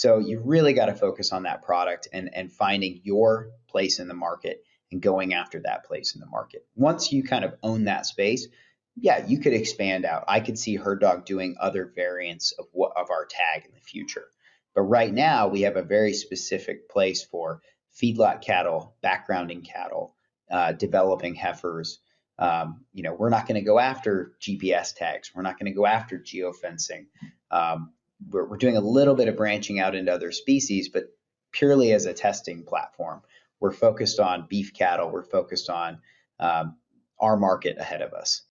So you really got to focus on that product and finding your place in the market and going after that place in the market. Once you kind of own that space, yeah, you could expand out. I could see HerdDogg doing other variants of our tag in the future. But right now, we have a very specific place for feedlot cattle, backgrounding cattle, developing heifers. We're not going to go after GPS tags. We're not going to go after geofencing. We're doing a little bit of branching out into other species, but purely as a testing platform. We're focused on beef cattle. We're focused on our market ahead of us.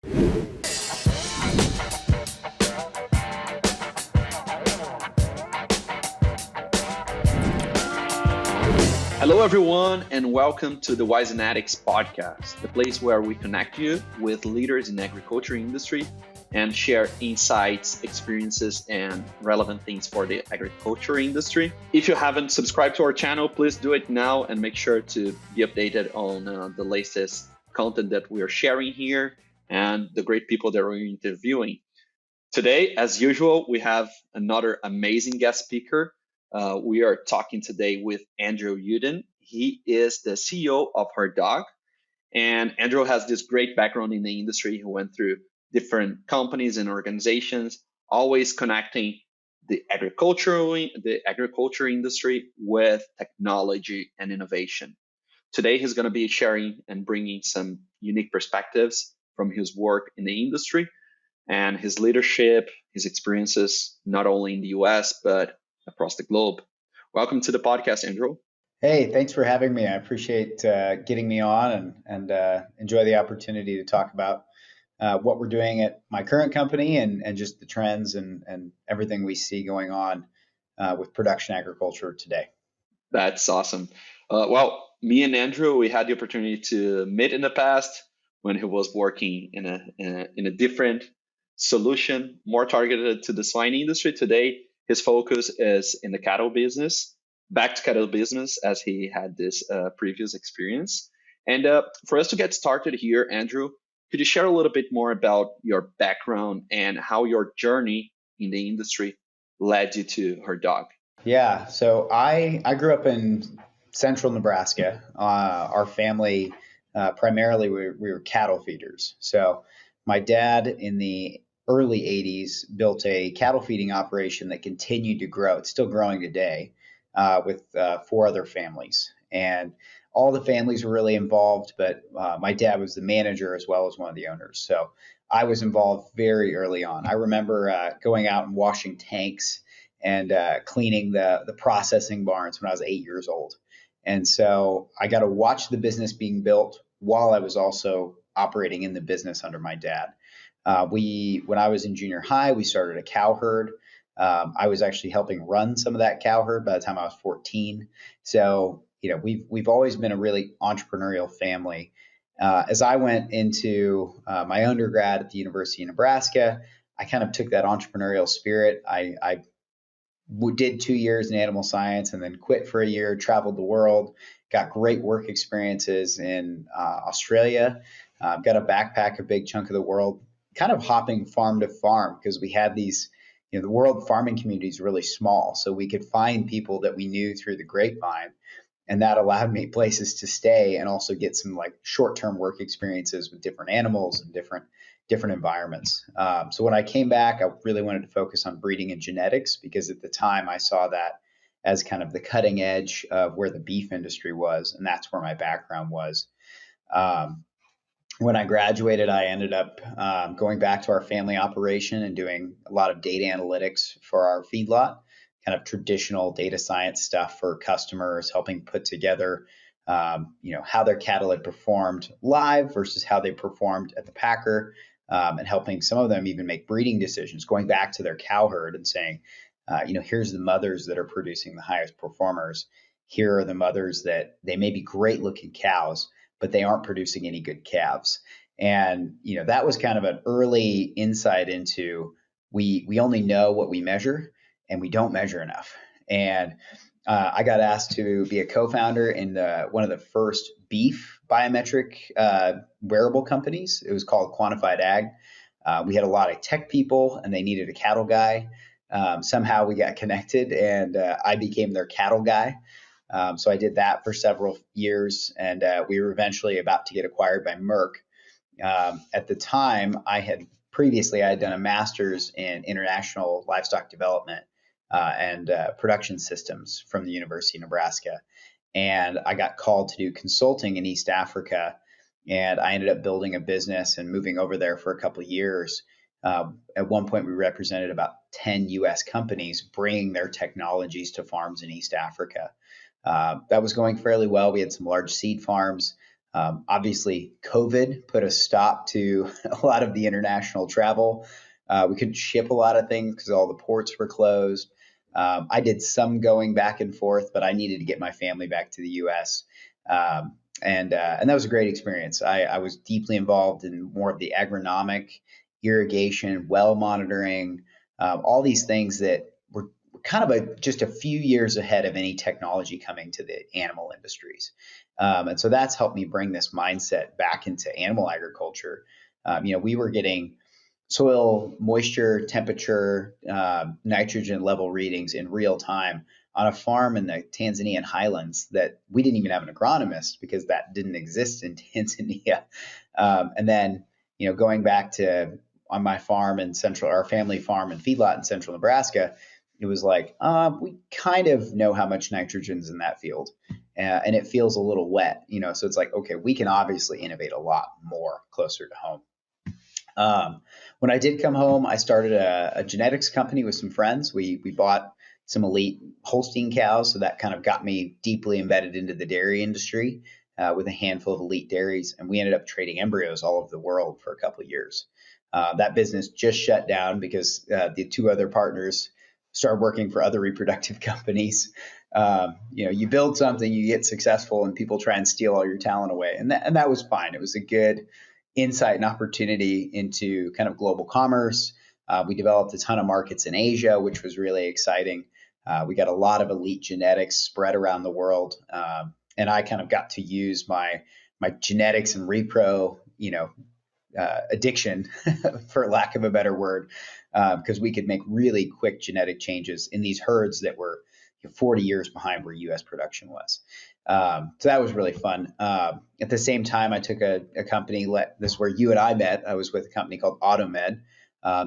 Hello, everyone, and welcome to the Wisenetix Podcast, the place where we connect you with leaders in the agriculture industry and share insights, experiences, and relevant things for the agriculture industry. If you haven't subscribed to our channel, please do it now and make sure to be updated on the latest content that we are sharing here and the great people that we're interviewing. Today, as usual, we have another amazing guest speaker. We are talking today with Andrew Uden. He is the CEO of HerdDogg. And Andrew has this great background in the industry. He went through different companies and organizations, always connecting the agriculture industry with technology and innovation. Today, he's going to be sharing and bringing some unique perspectives from his work in the industry and his leadership, his experiences, not only in the US, but across the globe. Welcome to the podcast, Andrew. Hey, thanks for having me. I appreciate getting me on and enjoy the opportunity to talk about what we're doing at my current company and just the trends and everything we see going on with production agriculture today. That's awesome. Well, me and Andrew, we had the opportunity to meet in the past when he was working in a different solution, more targeted to the swine industry. Today, his focus is in the cattle business, back to cattle business, as he had this previous experience. And for us to get started here, Andrew, could you share a little bit more about your background and how your journey in the industry led you to HerdDogg? Yeah, so I grew up in central Nebraska. Our family, primarily, we were cattle feeders. So my dad in the early 80s built a cattle feeding operation that continued to grow. It's still growing today with 4 other families. And all the families were really involved, but my dad was the manager as well as one of the owners. So I was involved very early on. I remember going out and washing tanks and cleaning the processing barns when I was 8 years old. And so I got to watch the business being built while I was also operating in the business under my dad. When I was in junior high, we started a cow herd. I was actually helping run some of that cow herd by the time I was 14. So, we've always been a really entrepreneurial family. As I went into my undergrad at the University of Nebraska, I kind of took that entrepreneurial spirit. I did 2 years in animal science and then quit for a year, traveled the world, got great work experiences in Australia, got a backpack a big chunk of the world, kind of hopping farm to farm because we had these, the world farming community is really small. So we could find people that we knew through the grapevine. And that allowed me places to stay and also get some like short-term work experiences with different animals and different environments. So when I came back, I really wanted to focus on breeding and genetics because at the time I saw that as kind of the cutting edge of where the beef industry was. And that's where my background was. When I graduated, I ended up going back to our family operation and doing a lot of data analytics for our feedlot, kind of traditional data science stuff for customers, helping put together, how their cattle had performed live versus how they performed at the packer, and helping some of them even make breeding decisions, going back to their cow herd and saying, here's the mothers that are producing the highest performers. Here are the mothers that they may be great looking cows, but they aren't producing any good calves. And, that was kind of an early insight into we only know what we measure and we don't measure enough. And I got asked to be a co-founder in one of the first beef biometric wearable companies. It was called Quantified Ag. We had a lot of tech people and they needed a cattle guy. somehow we got connected, and I became their cattle guy. So I did that for several years, and we were eventually about to get acquired by Merck. At the time, I had done a master's in international livestock development and production systems from the University of Nebraska. And I got called to do consulting in East Africa. And I ended up building a business and moving over there for a couple of years. At one point, we represented about 10 US companies bringing their technologies to farms in East Africa. That was going fairly well. We had some large seed farms. Obviously, COVID put a stop to a lot of the international travel. We couldn't ship a lot of things because all the ports were closed. I did some going back and forth, but I needed to get my family back to the U.S. And that was a great experience. I was deeply involved in more of the agronomic, irrigation, well monitoring, all these things that were kind of just a few years ahead of any technology coming to the animal industries. And so that's helped me bring this mindset back into animal agriculture. We were getting soil moisture, temperature, nitrogen level readings in real time on a farm in the Tanzanian highlands that we didn't even have an agronomist because that didn't exist in Tanzania. And then, going back to on my farm in our family farm and feedlot in central Nebraska, it was like, we kind of know how much nitrogen's in that field, and it feels a little wet, so it's like, okay, we can obviously innovate a lot more closer to home. When I did come home, I started a genetics company with some friends. We bought some elite Holstein cows, so that kind of got me deeply embedded into the dairy industry with a handful of elite dairies, and we ended up trading embryos all over the world for a couple of years. That business just shut down because the two other partners started working for other reproductive companies. You build something, you get successful, and people try and steal all your talent away, and that was fine. It was a good insight and opportunity into kind of global commerce. We developed a ton of markets in Asia, which was really exciting. We got a lot of elite genetics spread around the world, and I kind of got to use my genetics and repro, addiction, for lack of a better word, because we could make really quick genetic changes in these herds that were 40 years behind where U.S. production was. So that was really fun. At the same time, I took a company, this is where you and I met. I was with a company called AutoMed.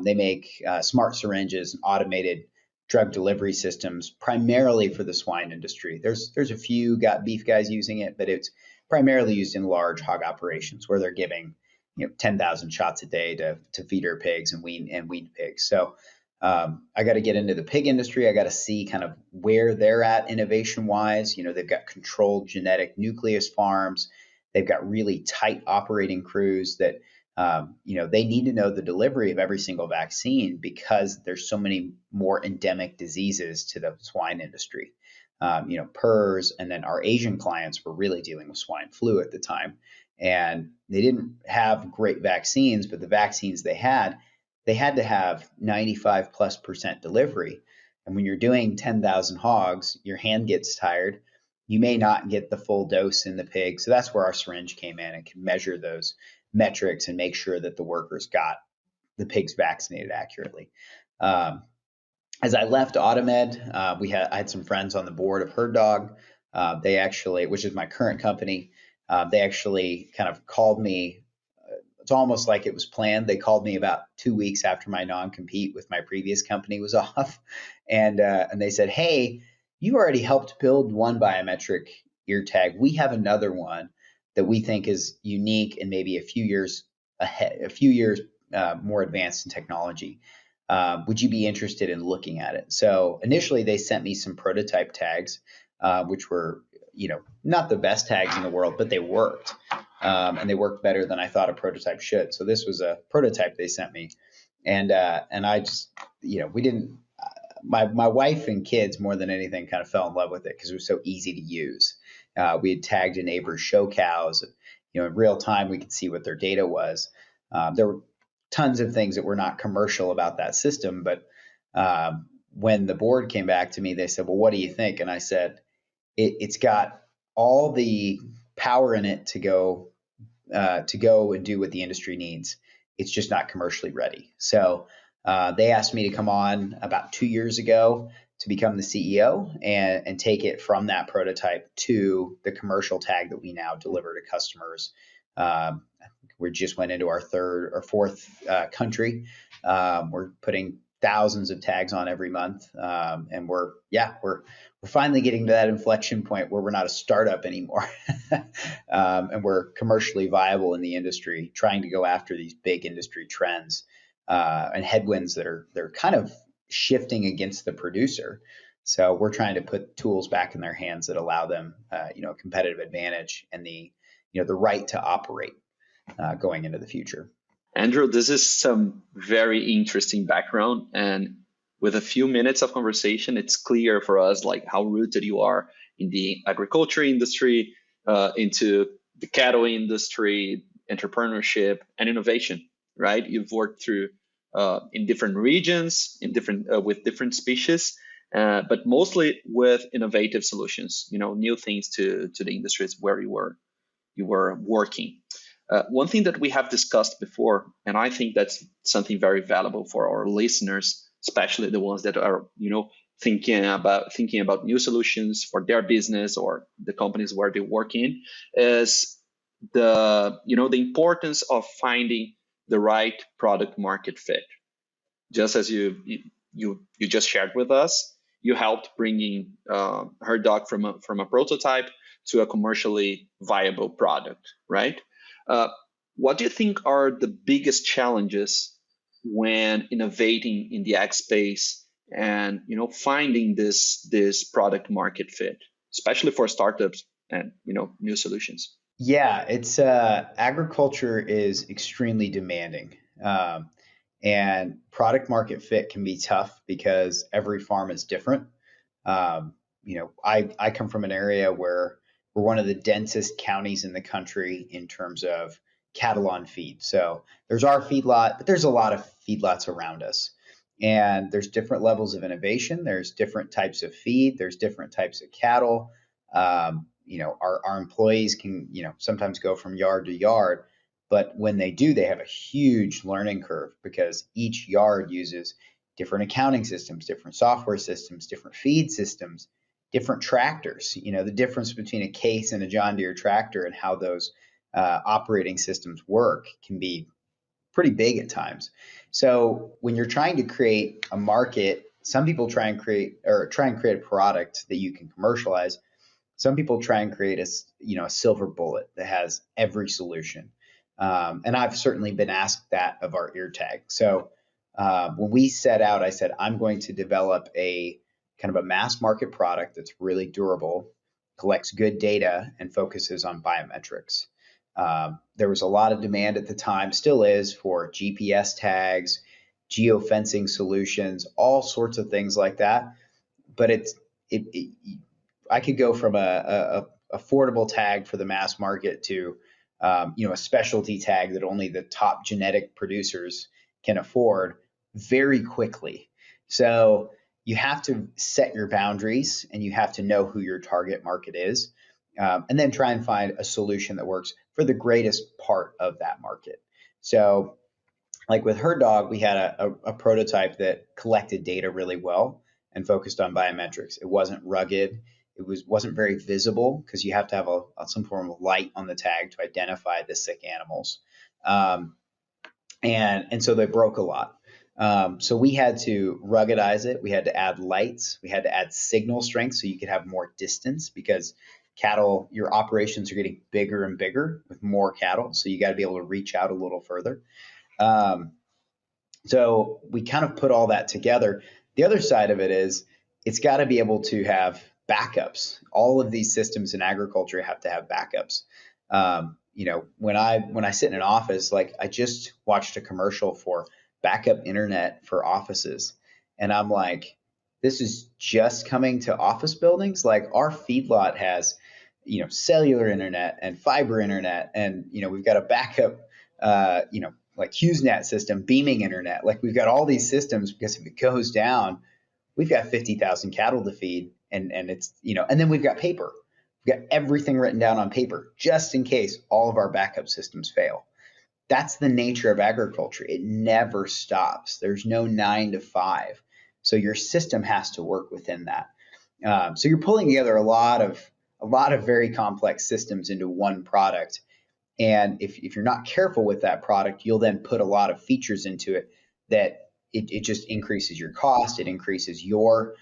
They make smart syringes and automated drug delivery systems primarily for the swine industry. There's a few beef guys using it, but it's primarily used in large hog operations where they're giving 10,000 shots a day to feeder pigs and weaned pigs. So I got to get into the pig industry. I got to see kind of where they're at innovation wise. They've got controlled genetic nucleus farms. They've got really tight operating crews that, they need to know the delivery of every single vaccine because there's so many more endemic diseases to the swine industry. PRRS, and then our Asian clients were really dealing with swine flu at the time. And they didn't have great vaccines, but the vaccines they had to have 95+% delivery. And when you're doing 10,000 hogs, your hand gets tired. You may not get the full dose in the pig. So that's where our syringe came in and can measure those metrics and make sure that the workers got the pigs vaccinated accurately. As I left AutoMed, I had some friends on the board of HerdDogg. They actually, which is my current company, they actually kind of called me. It's almost like it was planned. They called me about 2 weeks after my non-compete with my previous company was off, and they said, "Hey, you already helped build one biometric ear tag. We have another one that we think is unique and maybe a few years more advanced in technology. Would you be interested in looking at it?" So initially, they sent me some prototype tags, which were not the best tags in the world, but they worked. And they worked better than I thought a prototype should. So this was a prototype they sent me, and I just, we didn't. My wife and kids more than anything kind of fell in love with it because it was so easy to use. We had tagged a neighbor's show cows. In real time we could see what their data was. There were tons of things that were not commercial about that system, but when the board came back to me, they said, "Well, what do you think?" And I said, "It's got all the power in it to go and do what the industry needs. It's just not commercially ready." So They asked me to come on about 2 years ago to become the CEO and take it from that prototype to the commercial tag that we now deliver to customers. We just went into our third or fourth country. We're putting thousands of tags on every month, and we're finally getting to that inflection point where we're not a startup anymore, and we're commercially viable in the industry, trying to go after these big industry trends and headwinds that are kind of shifting against the producer. So we're trying to put tools back in their hands that allow them, competitive advantage and the right to operate going into the future. Andrew, this is some very interesting background, and with a few minutes of conversation, it's clear for us like how rooted you are in the agriculture industry, into the cattle industry, entrepreneurship, and innovation. Right? You've worked through in different regions, in different with different species, but mostly with innovative solutions. New things to the industries where you were working. One thing that we have discussed before, and I think that's something very valuable for our listeners, especially the ones that are, thinking about new solutions for their business or the companies where they work in, is the importance of finding the right product market fit. Just as you just shared with us, you helped bringing HerdDogg from a prototype to a commercially viable product, right? What do you think are the biggest challenges when innovating in the ag space and finding this product market fit, especially for startups and new solutions? Yeah, it's agriculture is extremely demanding, and product market fit can be tough because every farm is different. I come from an area where we're one of the densest counties in the country in terms of cattle on feed. So there's our feedlot, but there's a lot of feedlots around us. And there's different levels of innovation. There's different types of feed. There's different types of cattle. Our employees can, sometimes go from yard to yard, but when they do, they have a huge learning curve because each yard uses different accounting systems, different software systems, different feed systems, different tractors. The difference between a Case and a John Deere tractor and how those operating systems work can be pretty big at times. So when you're trying to create a market, some people try and create a product that you can commercialize. Some people try and create a silver bullet that has every solution. And I've certainly been asked that of our ear tag. So when we set out, I said, I'm going to develop a kind of a mass market product that's really durable, collects good data, and focuses on biometrics. There was a lot of demand at the time, still is, for GPS tags, geofencing solutions, all sorts of things like that. But I could go from a affordable tag for the mass market to a specialty tag that only the top genetic producers can afford very quickly. So you have to set your boundaries and you have to know who your target market is, and then try and find a solution that works for the greatest part of that market. So like with HerdDogg, we had a prototype that collected data really well and focused on biometrics. It wasn't rugged. It wasn't very visible because you have to have some form of light on the tag to identify the sick animals. And so they broke a lot. So we had to ruggedize it. We had to add lights. We had to add signal strength so you could have more distance because cattle, your operations are getting bigger and bigger with more cattle. So you got to be able to reach out a little further. So we kind of put all that together. The other side of it is it's got to be able to have backups. All of these systems in agriculture have to have backups. When I sit in an office, like I just watched a commercial for backup internet for offices, and I'm like, this is just coming to office buildings. Like our feedlot has, cellular internet and fiber internet, and we've got a backup, like HughesNet system, beaming internet. Like we've got all these systems because if it goes down, we've got 50,000 cattle to feed, and it's and then we've got paper. We've got everything written down on paper just in case all of our backup systems fail. that's the nature of agriculture. It never stops. There's no 9 to 5. So your system has to work within that. So you're pulling together a lot of very complex systems into one product. And if you're not careful with that product, you'll then put a lot of features into it that it just increases your cost. It increases your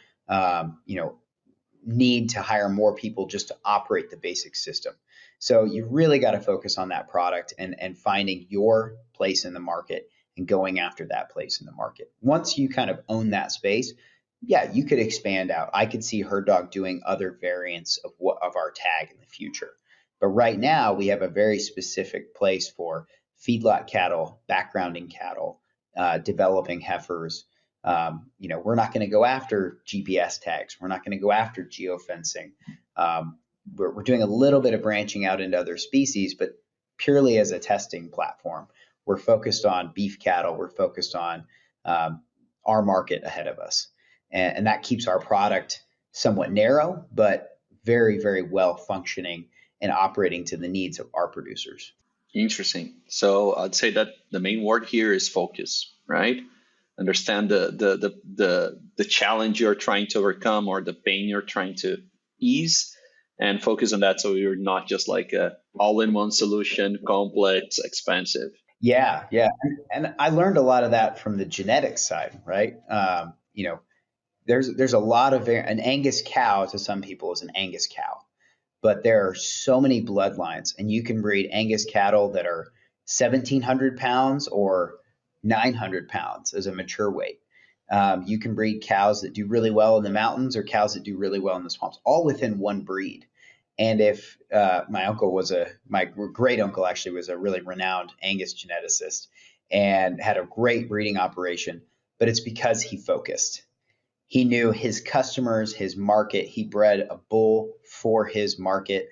need to hire more people just to operate the basic system. So you really got to focus on that product and finding your place in the market and going after that place in the market. Once you kind of own that space, yeah, you could expand out. I could see HerdDogg doing other variants of our tag in the future. But right now we have a very specific place for feedlot cattle, backgrounding cattle, developing heifers. We're not going to go after GPS tags. We're not going to go after geofencing. We're doing a little bit of branching out into other species, but purely as a testing platform. We're focused on beef cattle. We're focused on our market ahead of us. And that keeps our product somewhat narrow, but very, very well functioning and operating to the needs of our producers. Interesting. So I'd say that the main word here is focus, right? Understand the challenge you're trying to overcome or the pain you're trying to ease, and focus on that, so you're not just like a all-in-one solution, complex, expensive. Yeah. And I learned a lot of that from the genetics side, right? There's a lot of an Angus cow to some people is an Angus cow, but there are so many bloodlines, and you can breed Angus cattle that are 1,700 pounds or 900 pounds as a mature weight. You can breed cows that do really well in the mountains or cows that do really well in the swamps, all within one breed. And if my great uncle actually was a really renowned Angus geneticist and had a great breeding operation, but it's because he focused. He knew his customers, his market. He bred a bull for his market.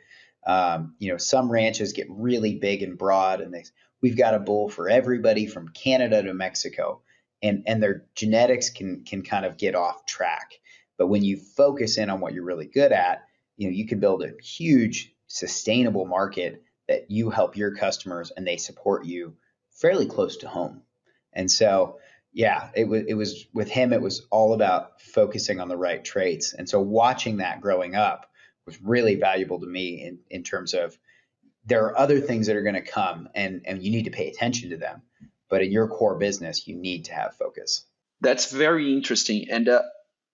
Some ranches get really big and broad, and we've got a bull for everybody from Canada to Mexico, and their genetics can kind of get off track. But when you focus in on what you're really good at, you can build a huge sustainable market that you help your customers and they support you fairly close to home. And so, yeah, it was with him, it was all about focusing on the right traits. And so watching that growing up was really valuable to me in terms of there are other things that are going to come and you need to pay attention to them. But in your core business, you need to have focus. That's very interesting. And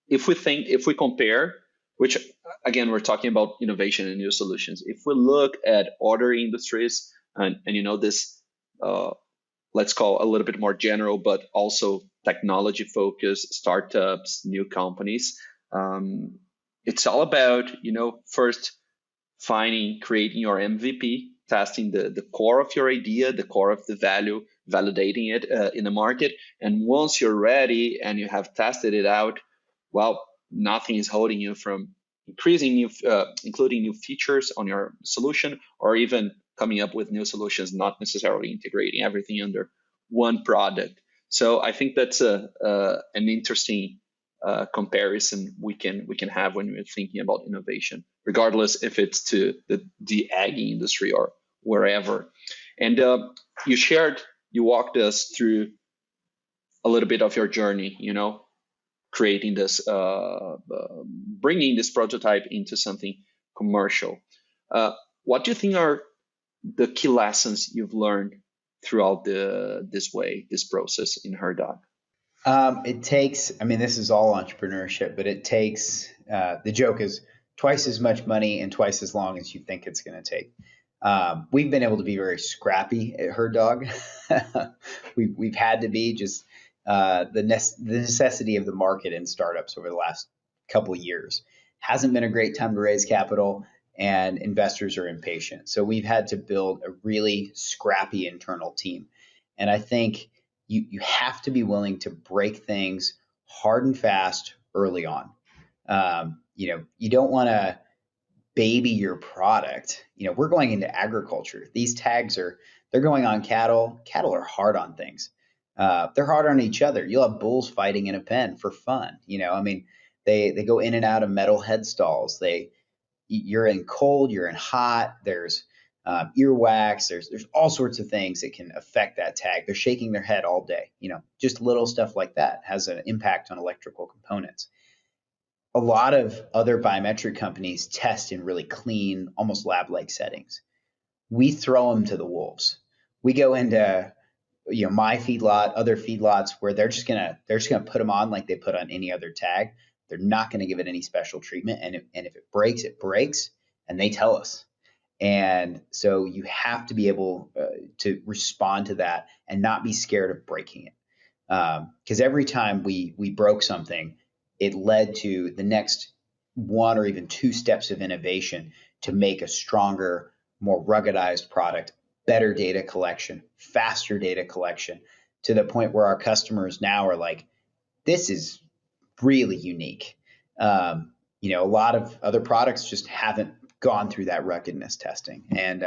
if we compare, which again, we're talking about innovation and new solutions. If we look at other industries and this, let's call a little bit more general, but also technology focused startups, new companies. It's all about, first creating your MVP, testing the core of your idea, the core of the value, validating it in the market. And once you're ready and you have tested it out, well, nothing is holding you from including new features on your solution, or even coming up with new solutions, not necessarily integrating everything under one product. So I think that's an interesting comparison we can have when we're thinking about innovation, regardless if it's to the ag industry or wherever. And you walked us through a little bit of your journey, creating this, bringing this prototype into something commercial. What do you think are the key lessons you've learned throughout this process in HerdDogg? It takes, this is all entrepreneurship, but it takes, the joke is twice as much money and twice as long as you think it's going to take. We've been able to be very scrappy at HerdDogg. We've had to be just the necessity of the market and startups over the last couple of years. Hasn't been a great time to raise capital, and investors are impatient. So we've had to build a really scrappy internal team. And I think you have to be willing to break things hard and fast early on. You don't want to baby your product. We're going into agriculture. These tags they're going on cattle. Cattle are hard on things. They're hard on each other. You'll have bulls fighting in a pen for fun. They go in and out of metal head stalls. You're in cold, you're in hot. There's earwax. There's all sorts of things that can affect that tag. They're shaking their head all day. Just little stuff like that has an impact on electrical components. A lot of other biometric companies test in really clean, almost lab-like settings. We throw them to the wolves. We go into my feedlot, other feedlots where they're just gonna put them on like they put on any other tag. They're not going to give it any special treatment, and if it breaks, and they tell us. And so you have to be able to respond to that and not be scared of breaking it, because every time we broke something, it led to the next one or even two steps of innovation to make a stronger, more ruggedized product, better data collection, faster data collection, to the point where our customers now are like, this is really unique. A lot of other products just haven't gone through that ruggedness testing, and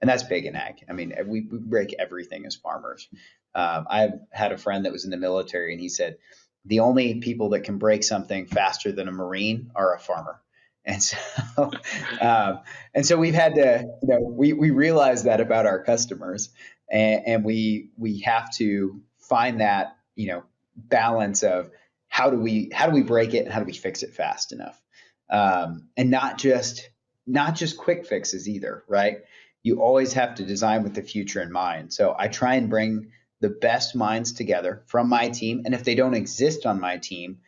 that's big in ag. I mean, we break everything as farmers. I've had a friend that was in the military, and he said the only people that can break something faster than a Marine are a farmer. And so we've had to, we realize that about our customers, and we have to find that, balance of how do we break it and how do we fix it fast enough, and not just quick fixes either, right? You always have to design with the future in mind. So I try and bring the best minds together from my team, and if they don't exist on my team,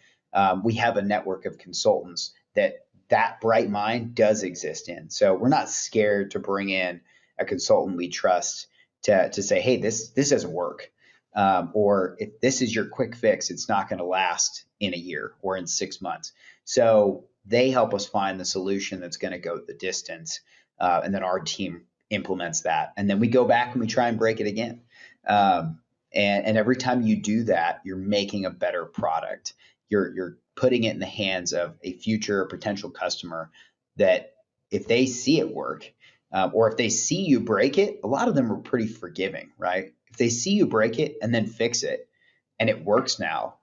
we have a network of consultants that bright mind does exist in. So we're not scared to bring in a consultant we trust to say, hey, this doesn't work. Or if this is your quick fix, it's not going to last in a year or in 6 months. So they help us find the solution that's going to go the distance. And then our team implements that. And then we go back and we try and break it again. And every time you do that, you're making a better product. You're putting it in the hands of a future potential customer that if they see it work, or if they see you break it, a lot of them are pretty forgiving, right? If they see you break it and then fix it and it works now,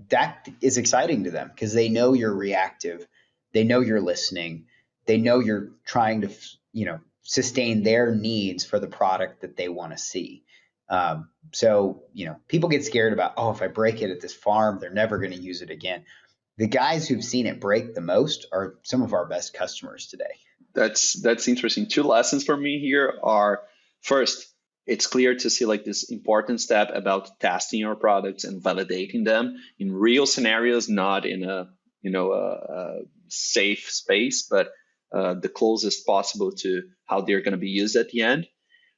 that is exciting to them because they know you're reactive. They know you're listening. They know you're trying to, sustain their needs for the product that they want to see. So people get scared about, if I break it at this farm, they're never going to use it again. The guys who've seen it break the most are some of our best customers today. That's interesting. Two lessons for me here are, first, it's clear to see like this important step about testing your products and validating them in real scenarios, not in a safe space, but the closest possible to how they're going to be used at the end.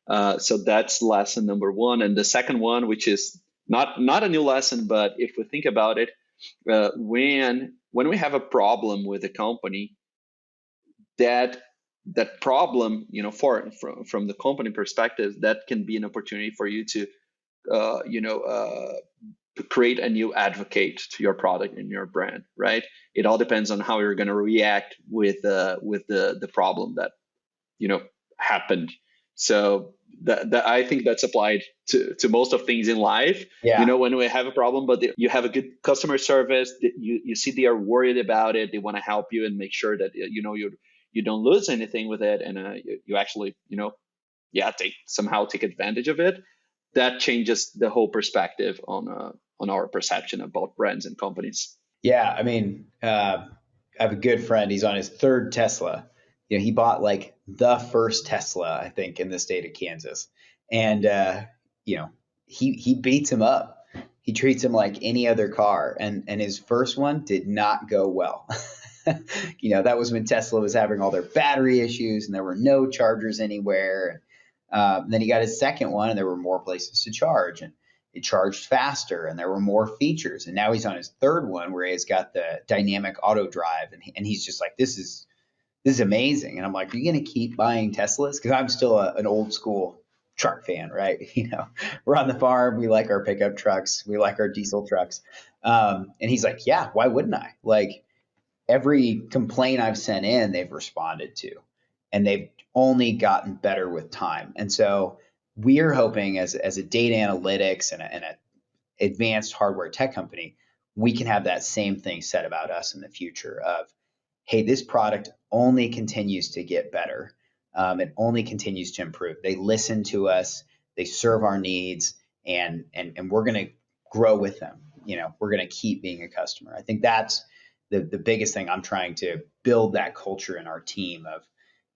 So that's lesson number one. And the second one, which is not a new lesson, but if we think about it, when we have a problem with a company, that problem, from the company perspective, that can be an opportunity for you to, to create a new advocate to your product and your brand, right? It all depends on how you're going to react with the problem that happened. So that I think that's applied to most of things in life. Yeah. When we have a problem, but you have a good customer service, you see they are worried about it, they want to help you and make sure that you don't lose anything with it, and you actually take advantage of it. That changes the whole perspective on our perception about brands and companies. Yeah, I mean, I have a good friend. He's on his third Tesla. He bought like the first Tesla, I think, in the state of Kansas, and he beats him up. He treats him like any other car, and his first one did not go well. That was when Tesla was having all their battery issues, and there were no chargers anywhere. Then he got his second one, and there were more places to charge, and it charged faster, and there were more features. And now he's on his third one, where he's got the dynamic auto drive, and he's just like, this is amazing. And I'm like, are you going to keep buying Teslas? Because I'm still an old school truck fan, right? We're on the farm. We like our pickup trucks. We like our diesel trucks. And he's like, yeah, why wouldn't I? Like, every complaint I've sent in, they've responded to, and they've only gotten better with time. And so we're hoping as a data analytics and an advanced hardware tech company, we can have that same thing said about us in the future of, hey, this product only continues to get better. It only continues to improve. They listen to us, they serve our needs, and we're going to grow with them. We're going to keep being a customer. I think that's the biggest thing. I'm trying to build that culture in our team of,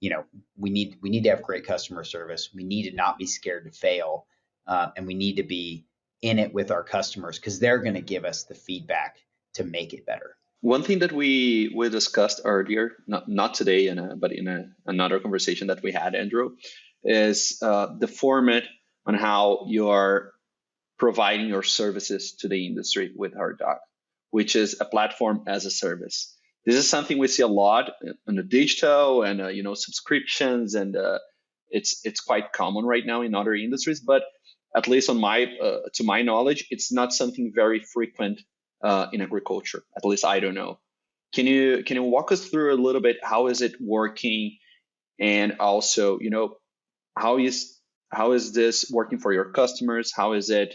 we need to have great customer service. We need to not be scared to fail, and we need to be in it with our customers because they're going to give us the feedback to make it better. One thing that we discussed earlier, not today, but in another conversation that we had, Andrew, is the format on how you're providing your services to the industry with HerdDogg, which is a platform as a service. This is something we see a lot in the digital and subscriptions, and it's quite common right now in other industries. But at least on to my knowledge, it's not something very frequent in agriculture. At least I don't know. Can you walk us through a little bit how is it working, and also how is this working for your customers? How is it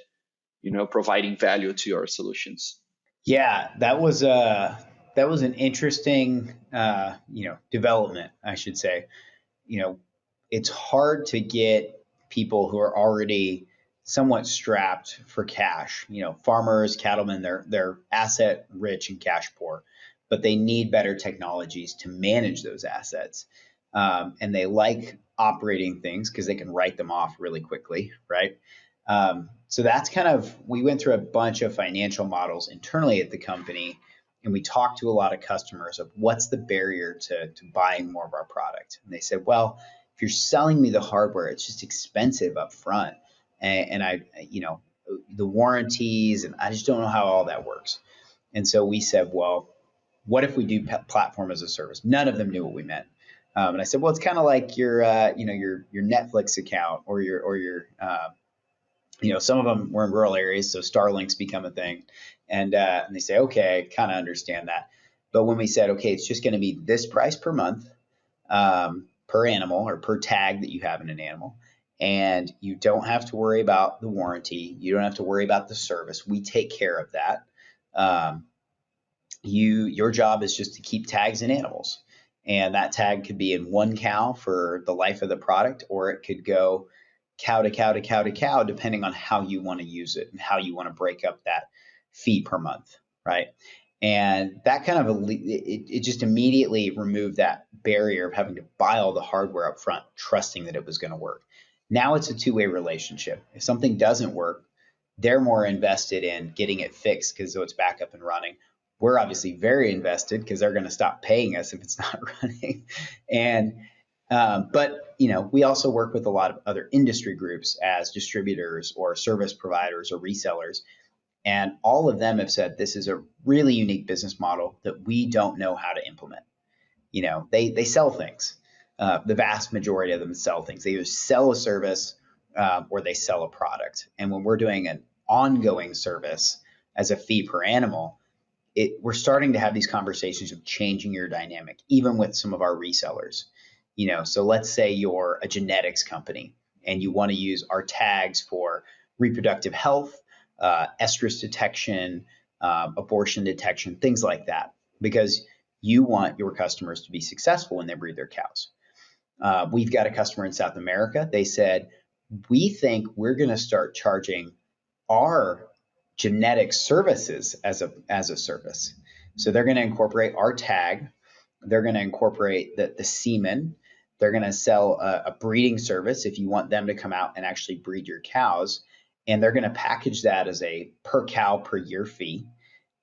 providing value to your solutions? Yeah, that was an interesting development, I should say. It's hard to get people who are already somewhat strapped for cash. Farmers, cattlemen, they're asset rich and cash poor, but they need better technologies to manage those assets. And they like operating things because they can write them off really quickly, right? So that's we went through a bunch of financial models internally at the company, and we talked to a lot of customers of what's the barrier to buying more of our product. And they said, well, if you're selling me the hardware, it's just expensive up front. And the warranties, and I just don't know how all that works. And so we said, well, what if we do platform as a service? None of them knew what we meant. And I said, well, it's kind of like your Netflix account or your some of them were in rural areas, so Starlink's become a thing. And they say, okay, I kind of understand that. But when we said, okay, it's just going to be this price per month, per animal or per tag that you have in an animal, and you don't have to worry about the warranty. You don't have to worry about the service. We take care of that. Your job is just to keep tags in animals. And that tag could be in one cow for the life of the product, or it could go cow to cow to cow to cow, depending on how you want to use it and how you want to break up that fee per month, right? And that it just immediately removed that barrier of having to buy all the hardware up front, trusting that it was going to work. Now it's a two-way relationship. If something doesn't work, they're more invested in getting it fixed because it's back up and running. We're obviously very invested because they're going to stop paying us if it's not running. And but we also work with a lot of other industry groups as distributors or service providers or resellers. And all of them have said this is a really unique business model that we don't know how to implement. They sell things. The vast majority of them sell things. They either sell a service or they sell a product. And when we're doing an ongoing service as a fee per animal, we're starting to have these conversations of changing your dynamic, even with some of our resellers. So let's say you're a genetics company and you want to use our tags for reproductive health, estrus detection, abortion detection, things like that, because you want your customers to be successful when they breed their cows. We've got a customer in South America. They said, we think we're going to start charging our genetic services as a service. So they're going to incorporate our tag. They're going to incorporate the semen. They're going to sell a breeding service if you want them to come out and actually breed your cows. And they're going to package that as a per cow per year fee.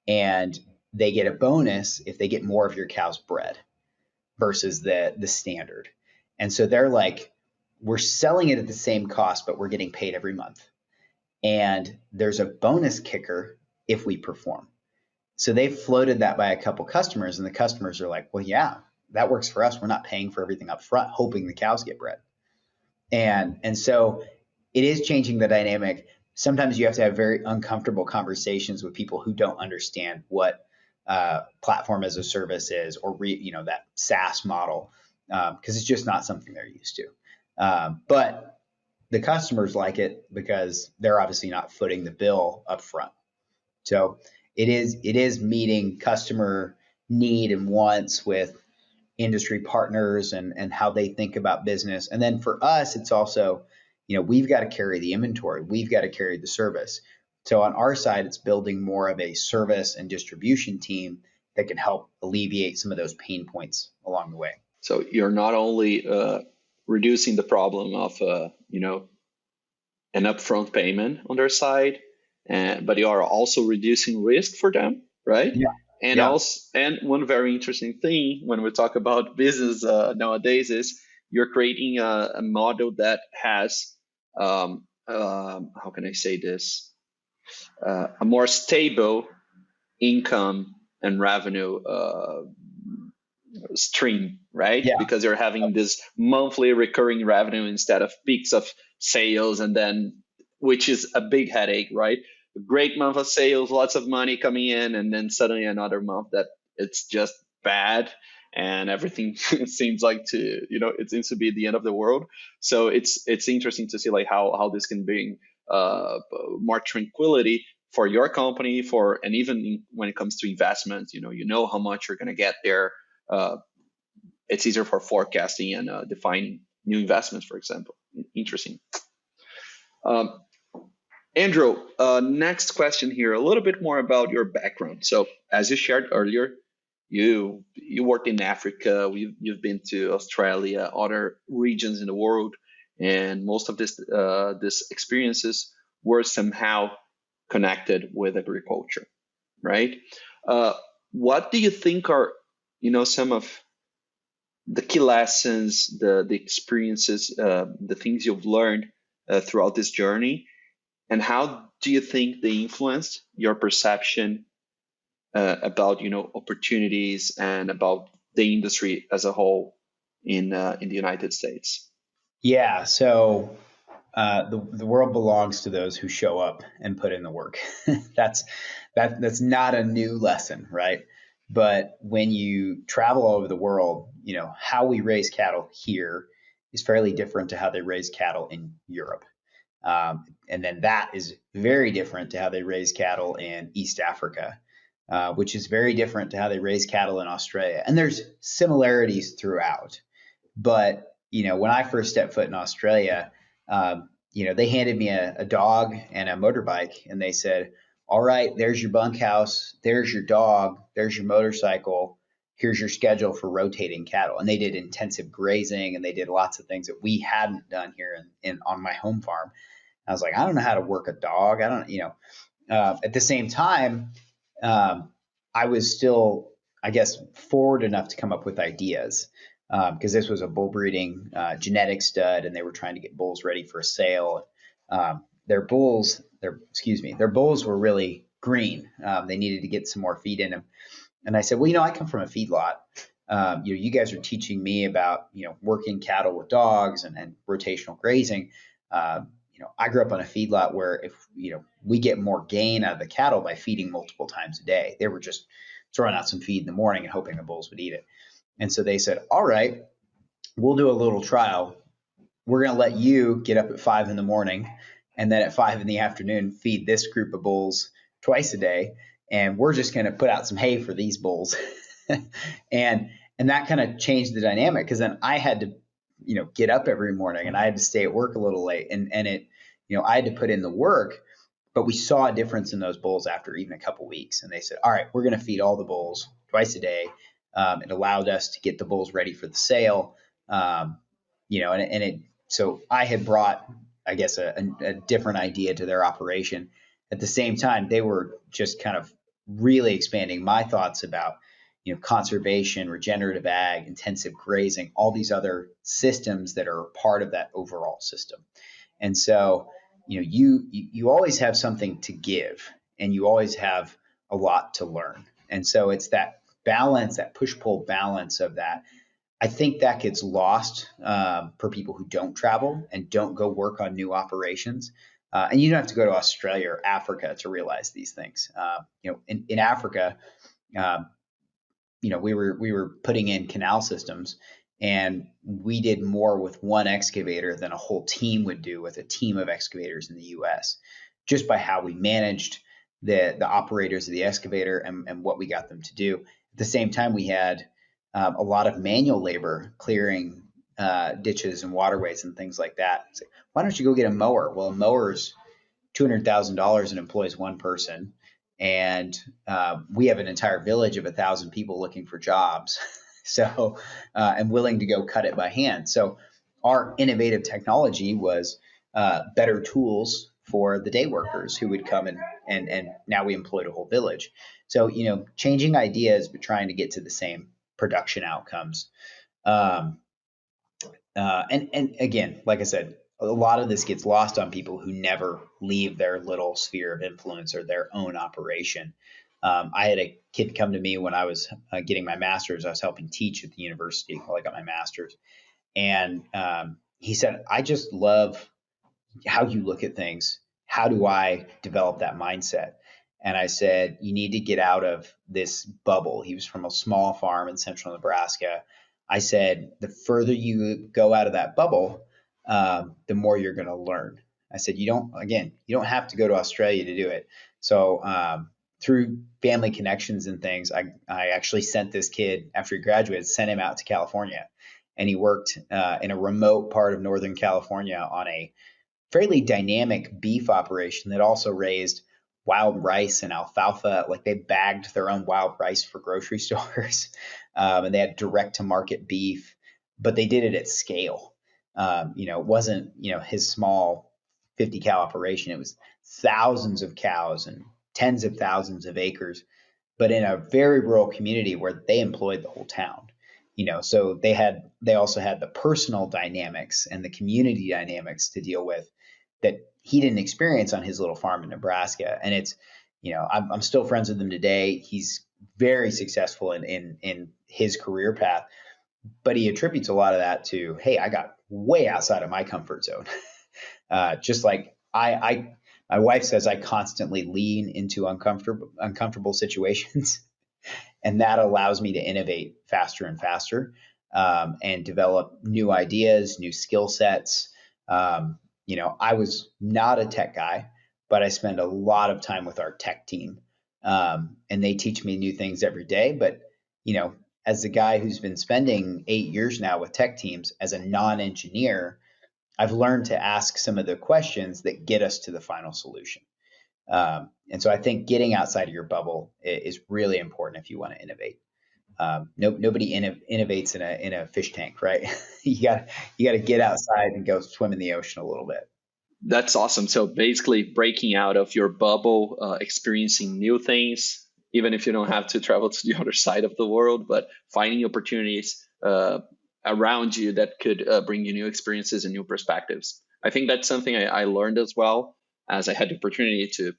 And they get a bonus if they get more of your cows bred versus the standard. And so they're like, we're selling it at the same cost, but we're getting paid every month. And there's a bonus kicker if we perform. So they've floated that by a couple customers, and the customers are like, well, yeah, that works for us. We're not paying for everything up front, hoping the cows get bred. And so it is changing the dynamic. Sometimes you have to have very uncomfortable conversations with people who don't understand what platform as a service is, or that SaaS model, because it's just not something they're used to. But the customers like it because they're obviously not footing the bill up front. So it is meeting customer need and wants with industry partners and how they think about business. And then for us, it's also, we've got to carry the inventory. We've got to carry the service. So on our side, it's building more of a service and distribution team that can help alleviate some of those pain points along the way. So you're not only reducing the problem of, an upfront payment on their side, but you are also reducing risk for them, right? Yeah. And also, and one very interesting thing when we talk about business nowadays is you're creating a model that has, how can I say this, a more stable income and revenue stream, right? Yeah. Because you're having this monthly recurring revenue instead of peaks of sales, and then which is a big headache, right? A great month of sales, lots of money coming in, and then suddenly another month that it's just bad and everything seems like it seems to be the end of the world. So it's interesting to see like how this can bring more tranquility for your company, and even when it comes to investments, you know how much you're going to get there. It's easier for forecasting and defining new investments, for example. Interesting. Andrew, next question here, a little bit more about your background. So as you shared earlier, you worked in Africa, you've been to Australia, other regions in the world, and most of this experiences were somehow connected with agriculture, right? What do you think are some of the key lessons, the experiences, the things you've learned throughout this journey, and how do you think they influenced your perception about opportunities and about the industry as a whole in the United States? Yeah. So the world belongs to those who show up and put in the work. That's not a new lesson, right? But when you travel all over the world, how we raise cattle here is fairly different to how they raise cattle in Europe. And then that is very different to how they raise cattle in East Africa, which is very different to how they raise cattle in Australia. And there's similarities throughout. But, when I first stepped foot in Australia, they handed me a dog and a motorbike, and they said, all right, there's your bunkhouse, there's your dog, there's your motorcycle, here's your schedule for rotating cattle. And they did intensive grazing, and they did lots of things that we hadn't done here on my home farm. I was like, I don't know how to work a dog. I don't, at the same time, I was still, I guess, forward enough to come up with ideas, because this was a bull breeding genetic stud, and they were trying to get bulls ready for a sale. Their bulls were really green. They needed to get some more feed in them. And I said, well, I come from a feedlot. You guys are teaching me about, working cattle with dogs and rotational grazing. I grew up on a feedlot where if, we get more gain out of the cattle by feeding multiple times a day. They were just throwing out some feed in the morning and hoping the bulls would eat it. And so they said, all right, we'll do a little trial. We're going to let you get up at 5 a.m. and then at 5 p.m. feed this group of bulls twice a day. And we're just going to put out some hay for these bulls. and that kind of changed the dynamic, because then I had to, get up every morning, and I had to stay at work a little late, and it, I had to put in the work. But we saw a difference in those bulls after even a couple weeks. And they said, all right, we're going to feed all the bulls twice a day. It allowed us to get the bulls ready for the sale. So I had brought, I guess, a different idea to their operation. At the same time, they were just kind of really expanding my thoughts about, conservation, regenerative ag, intensive grazing, all these other systems that are part of that overall system. And so, you always have something to give, and you always have a lot to learn. And so it's that balance, that push-pull balance of that. I think that gets lost for people who don't travel and don't go work on new operations. And you don't have to go to Australia or Africa to realize these things. In Africa, we were putting in canal systems, and we did more with one excavator than a whole team would do with a team of excavators in the U.S. just by how we managed the operators of the excavator and what we got them to do. At the same time, we had a lot of manual labor clearing ditches and waterways and things like that. It's like, why don't you go get a mower? Well, a mower's $200,000 and employs one person. And we have an entire village of 1,000 people looking for jobs. So, and willing to go cut it by hand. So our innovative technology was better tools for the day workers who would come and now we employed a whole village. So, changing ideas, but trying to get to the same production outcomes. And again, like I said, a lot of this gets lost on people who never leave their little sphere of influence or their own operation. I had a kid come to me when I was getting my master's. I was helping teach at the university while I got my master's. And he said, I just love how you look at things. How do I develop that mindset? And I said, you need to get out of this bubble. He was from a small farm in central Nebraska. I said, the further you go out of that bubble, the more you're going to learn. I said, you don't have to go to Australia to do it. So through family connections and things, I actually sent this kid, after he graduated, sent him out to California. And he worked in a remote part of Northern California on a fairly dynamic beef operation that also raised wild rice and alfalfa. Like they bagged their own wild rice for grocery stores, and they had direct to market beef, but they did it at scale. It wasn't, his small 50 cow operation. It was thousands of cows and tens of thousands of acres, but in a very rural community where they employed the whole town. So they also had the personal dynamics and the community dynamics to deal with that he didn't experience on his little farm in Nebraska. And it's, I'm still friends with him today. He's very successful in his career path, but he attributes a lot of that to, hey, I got way outside of my comfort zone. Just like my wife says, I constantly lean into uncomfortable situations. And that allows me to innovate faster and faster, and develop new ideas, new skill sets. I was not a tech guy, but I spend a lot of time with our tech team, and they teach me new things every day. But, as a guy who's been spending 8 years now with tech teams as a non-engineer, I've learned to ask some of the questions that get us to the final solution. And so I think getting outside of your bubble is really important if you want to innovate. Nobody innovates in a fish tank, right? you got to get outside and go swim in the ocean a little bit. That's awesome. So basically breaking out of your bubble, experiencing new things, even if you don't have to travel to the other side of the world, but finding opportunities around you that could bring you new experiences and new perspectives. I think that's something I learned as well, as I had the opportunity to,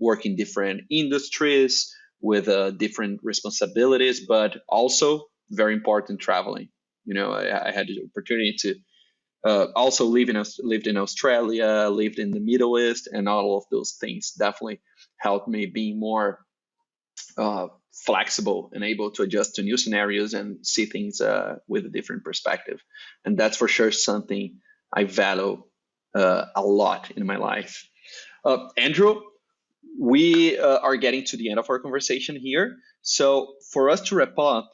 work in different industries with different responsibilities, but also very important traveling. I had the opportunity to also lived in Australia, lived in the Middle East, and all of those things definitely helped me be more flexible and able to adjust to new scenarios and see things with a different perspective. And that's for sure something I value a lot in my life. Andrew, we are getting to the end of our conversation here. So for us to wrap up,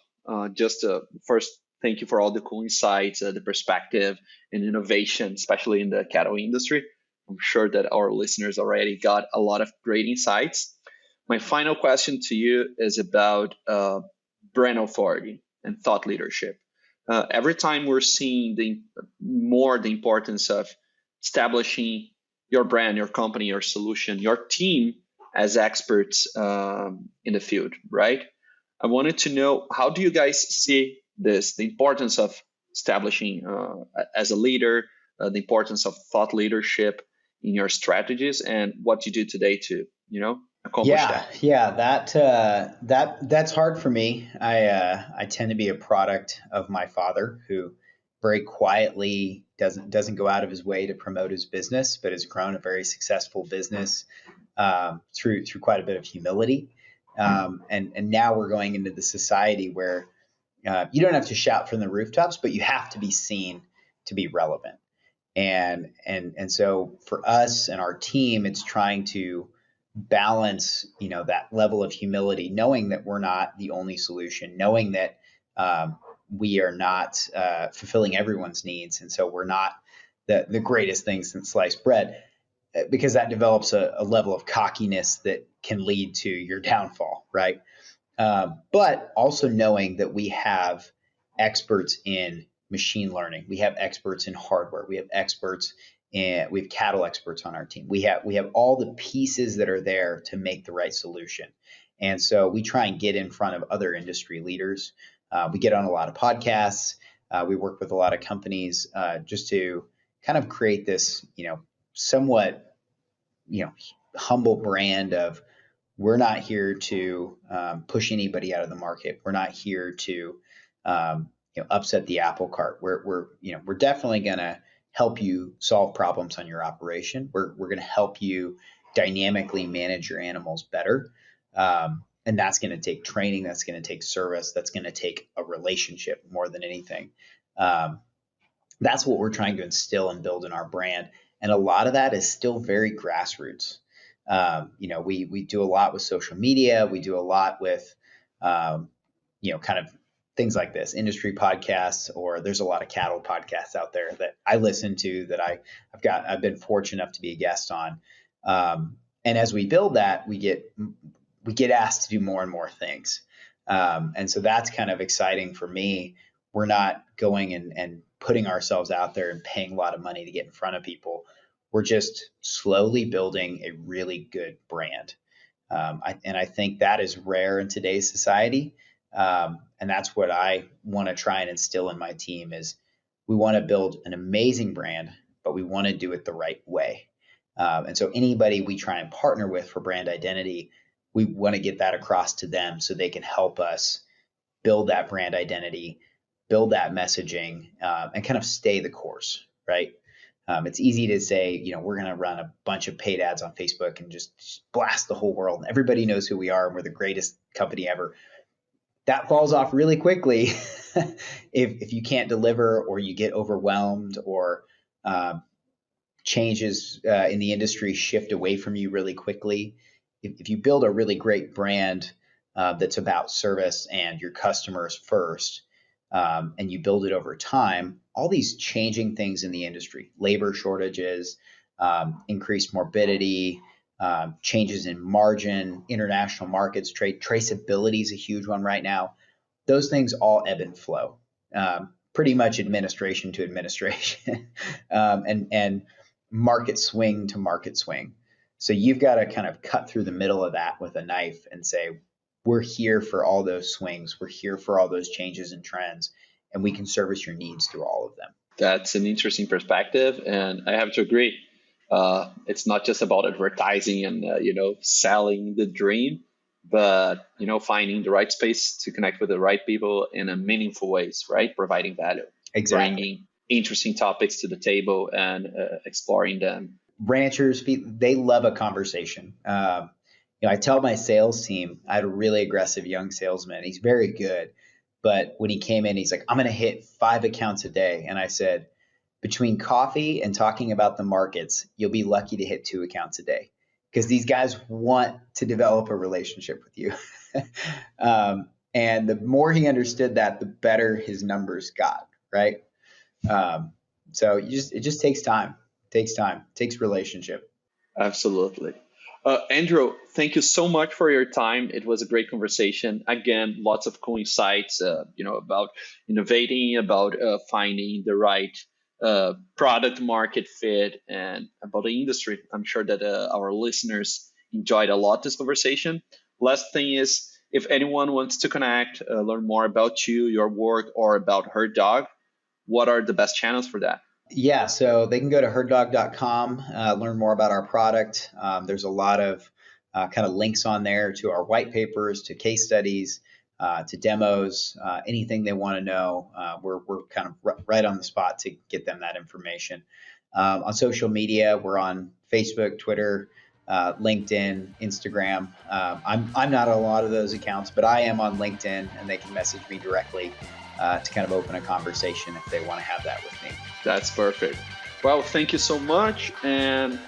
first, thank you for all the cool insights, the perspective and innovation, especially in the cattle industry. I'm sure that our listeners already got a lot of great insights. My final question to you is about brand authority and thought leadership. Every time we're seeing the importance of establishing your brand, your company, your solution, your team as experts in the field, right? I wanted to know, how do you guys see this, the importance of establishing as a leader, the importance of thought leadership in your strategies, and what you do today to, accomplish that? Yeah, that's hard for me. I tend to be a product of my father, who very quietly doesn't go out of his way to promote his business, but has grown a very successful business through quite a bit of humility. And now we're going into the society where you don't have to shout from the rooftops, but you have to be seen to be relevant. And so for us and our team, it's trying to balance, that level of humility, knowing that we're not the only solution, knowing that we are not fulfilling everyone's needs. And so we're not the greatest thing since sliced bread, because that develops a level of cockiness that can lead to your downfall, right? But also knowing that we have experts in machine learning, we have experts in hardware, we have cattle experts on our team. We have all the pieces that are there to make the right solution. And so we try and get in front of other industry leaders. We get on a lot of podcasts. We work with a lot of companies just to kind of create this, somewhat, humble brand of, we're not here to push anybody out of the market. We're not here to upset the apple cart. We're definitely going to help you solve problems on your operation. We're going to help you dynamically manage your animals better. And that's going to take training. That's going to take service. That's going to take a relationship more than anything. That's what we're trying to instill and build in our brand. And a lot of that is still very grassroots. We do a lot with social media. We do a lot with, kind of things like this, industry podcasts, or there's a lot of cattle podcasts out there that I listen to that I've been fortunate enough to be a guest on. And as we build that, we get asked to do more and more things. And so that's kind of exciting for me. We're not going and putting ourselves out there and paying a lot of money to get in front of people. We're just slowly building a really good brand. I think that is rare in today's society. And that's what I want to try and instill in my team is we want to build an amazing brand, but we want to do it the right way. And so anybody we try and partner with for brand identity, we want to get that across to them so they can help us build that brand identity, build that messaging, and kind of stay the course, right? It's easy to say, we're going to run a bunch of paid ads on Facebook and just blast the whole world. And everybody knows who we are and we're the greatest company ever. That falls off really quickly if you can't deliver, or you get overwhelmed, or changes in the industry shift away from you really quickly. If you build a really great brand that's about service and your customers first, and you build it over time, all these changing things in the industry, labor shortages, increased morbidity, changes in margin, international markets, trade traceability is a huge one right now. Those things all ebb and flow, pretty much administration to administration, and market swing to market swing. So you've got to kind of cut through the middle of that with a knife and say, we're here for all those swings. We're here for all those changes and trends, and we can service your needs through all of them. That's an interesting perspective, and I have to agree. It's not just about advertising and selling the dream, but finding the right space to connect with the right people in a meaningful ways, right? Providing value, exactly. Bringing interesting topics to the table and exploring them. Ranchers, they love a conversation. I tell my sales team, I had a really aggressive young salesman. He's very good, but when he came in, he's like, I'm going to hit 5 accounts a day. And I said, between coffee and talking about the markets, you'll be lucky to hit 2 accounts a day, because these guys want to develop a relationship with you. And the more he understood that, the better his numbers got, right? So it just takes time. It takes relationship. Absolutely. Andrew, thank you so much for your time. It was a great conversation. Again, lots of cool insights, about innovating, about finding the right product market fit, and about the industry. I'm sure that our listeners enjoyed a lot this conversation. Last thing is, if anyone wants to connect, learn more about you, your work, or about HerdDogg, what are the best channels for that? Yeah, so they can go to HerdDogg.com, learn more about our product. There's a lot of kind of links on there to our white papers, to case studies, to demos, anything they want to know. We're kind of right on the spot to get them that information. On social media, we're on Facebook, Twitter, LinkedIn, Instagram. I'm not on a lot of those accounts, but I am on LinkedIn, and they can message me directly to kind of open a conversation if they want to have that with me. That's perfect. Well, thank you so much. And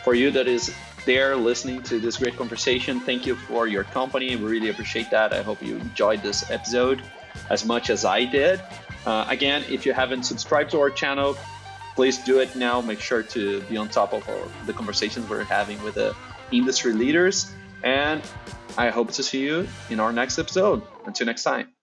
for you that is there listening to this great conversation, thank you for your company. We really appreciate that. I hope you enjoyed this episode. as much as I did. Again, if you haven't subscribed to our channel, please do it now. Make sure to be on top of the conversations we're having with the industry leaders. And I hope to see you in our next episode. Until next time.